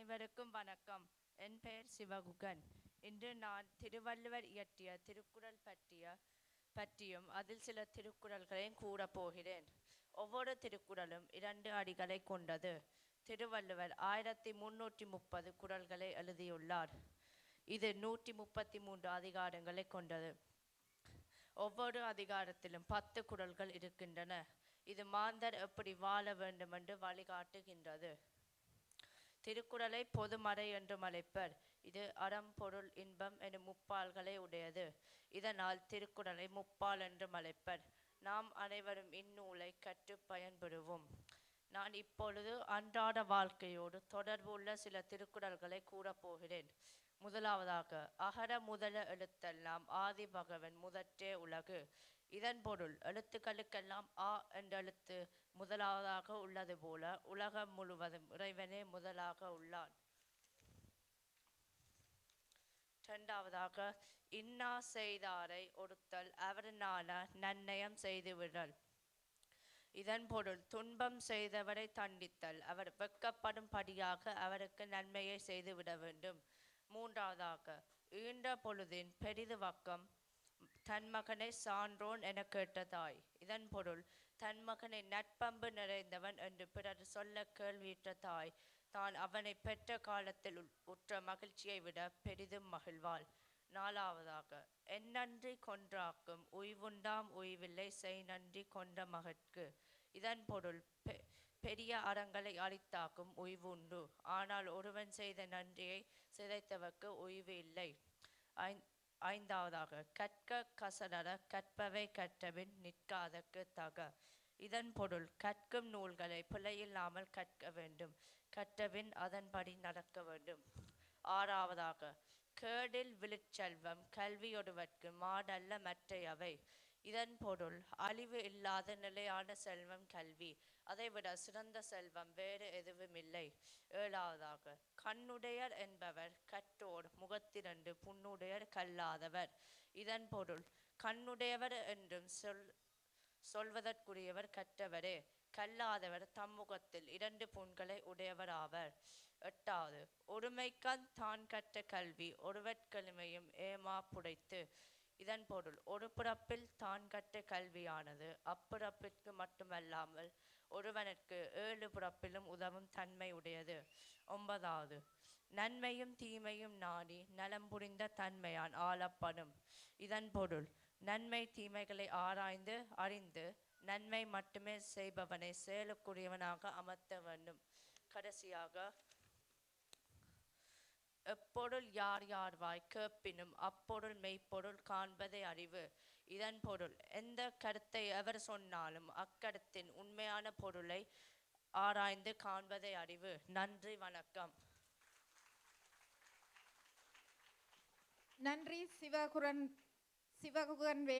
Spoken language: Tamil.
அனைவருக்கும் வணக்கம். என் பெயர் சிவகுகன். இன்று நான் திருவள்ளுவர் இயற்றிய திருக்குறள் பற்றியும் அதில் சில திருக்குறள்களையும் கூறப் போகிறேன். ஒவ்வொரு திருக்குறளும் 2 அடிகளை கொண்டது. திருவள்ளுவர் 1330 குறள்களை எழுதியுள்ளார். இது 133 அதிகாரங்களை கொண்டது. ஒவ்வொரு அதிகாரத்திலும் 10 குறள்கள் இருக்கின்றன. இது மாந்தர் எப்படி வாழ வேண்டும் என்று வழிகாட்டுகின்றது. திருக்குறளை பொதுமறை என்றும் அழைப்பர். இது அறம், பொருள், இன்பம் எனும் முப்பால்களை உடையது. இதனால் திருக்குறளை முப்பால் என்றும் அழைப்பர். நாம் அனைவரும் இந்நூலை கற்று பயன்பெறுவோம். நான் இப்பொழுது அன்றாட வாழ்க்கையோடு தொடர்பு உள்ள சில திருக்குறள்களை கூறப்போகிறேன். முதலாவதாக, அகர முதல எழுத்தெல்லாம் ஆதி பகவன் முதற்றே உலகு. இதன் பொருள், எழுத்துக்களுக்கெல்லாம் ஆ என்ற எழுத்து முதலாவதாக உள்ளது போல உலகம் முழுவதும் இறைவனே முதலாக உள்ளான். இரண்டாவதாக, இன்னா செய்தாரை ஒருத்தல் அவர் நாண நன்னயம் செய்துவிடல். இதன் பொருள், துன்பம் செய்தவரை தண்டித்தல், அவர் வெட்கப்படும்படியாக அவருக்கு நன்மையை செய்துவிட வேண்டும். மூன்றாவதாக, ஈன்ற பொழுதின் பெரிது வக்கம் தன் மகனை சான்றோன் என கேட்ட தாய். இதன் பொருள், தன் மகனை நற்பண்பு நிறைந்தவன் என்று பிறர் சொல்ல கேள்வியுற்ற தாய் தான் அவனை பெற்ற காலத்தில் உற்ற மகிழ்ச்சியை விட பெரிதும் மகிழ்வாள். நாலாவதாக, எந்நன்றி கொன்றாக்கும் உய்வுண்டாம் உய்வில்லை செய் நன்றி கொன்ற மகற்கு. இதன் பொருள், பெரிய அறங்களை அளித்தாக்கும் உய்வு உண்டு, ஆனால் ஒருவன் செய்த நன்றியை சிதைத்தவர்க்கு உய்வு இல்லை. ஐந்தாவதாக, கற்க கசடர கற்பவை கற்றபின் நிற்காதற்கு தக. இதன் பொருள், கற்கும் நூல்களை பிழையில்லாமல் கற்க வேண்டும், கற்றபின் அதன்படி நடக்க வேண்டும். ஆறாவதாக, கேடில் விழுச்செல்வம் கல்வியொருவர்க்கு மாடல்ல மற்றையவை. இதன் பொருள், அழிவு இல்லாத நிலையான செல்வம் கல்வி, அதைவிட சிறந்த செல்வம் வேறு எதுவுமில்லை. ஏழாவதாக, கண்ணுடையர் என்பவர் கற்றோர் முகத்திரண்டு புண்ணுடையர் கல்லாதவர். இதன் பொருள், கண்ணுடையவர் என்றும் சொல்வதற்குரியவர் கற்றவரே, கல்லாதவர் தம்முகத்தில் 2 புண்களை உடையவர் ஆவர். எட்டாவது, ஒருமைக்கண் தான் கற்ற கல்வி ஒருவற்கெழுமையும் ஏமா புடைத்து. இதன் பொருள், ஒரு பிறப்பில் தான் கற்ற கல்வியானது அப்பிறப்பிற்கு மட்டுமல்லாமல் ஒருவனுக்கு 7 பிறப்பிலும் உதவும் தன்மை உடையது. ஒன்பதாவது, நன்மையும் தீமையும் நாடி நலம் புரிந்த தன்மையான் ஆளப்படும். இதன் பொருள், நன்மை தீமைகளை ஆராய்ந்து அறிந்து நன்மை மட்டுமே செய்பவனை செயலுக்குரியவனாக அமர்த்த வேண்டும். கடைசியாக, எப்பொருள் யார் யார்வாய் கேட்பினும் அப்பொருள் மெய்ப்பொருள் காண்பதே அறிவு. இதன் பொருள், எந்த கருத்தை எவர் சொன்னாலும் அக்கருத்தின் உண்மையான பொருளை ஆராய்ந்து காண்பதே அறிவு. நன்றி, வணக்கம். நன்றி சிவகுகன்.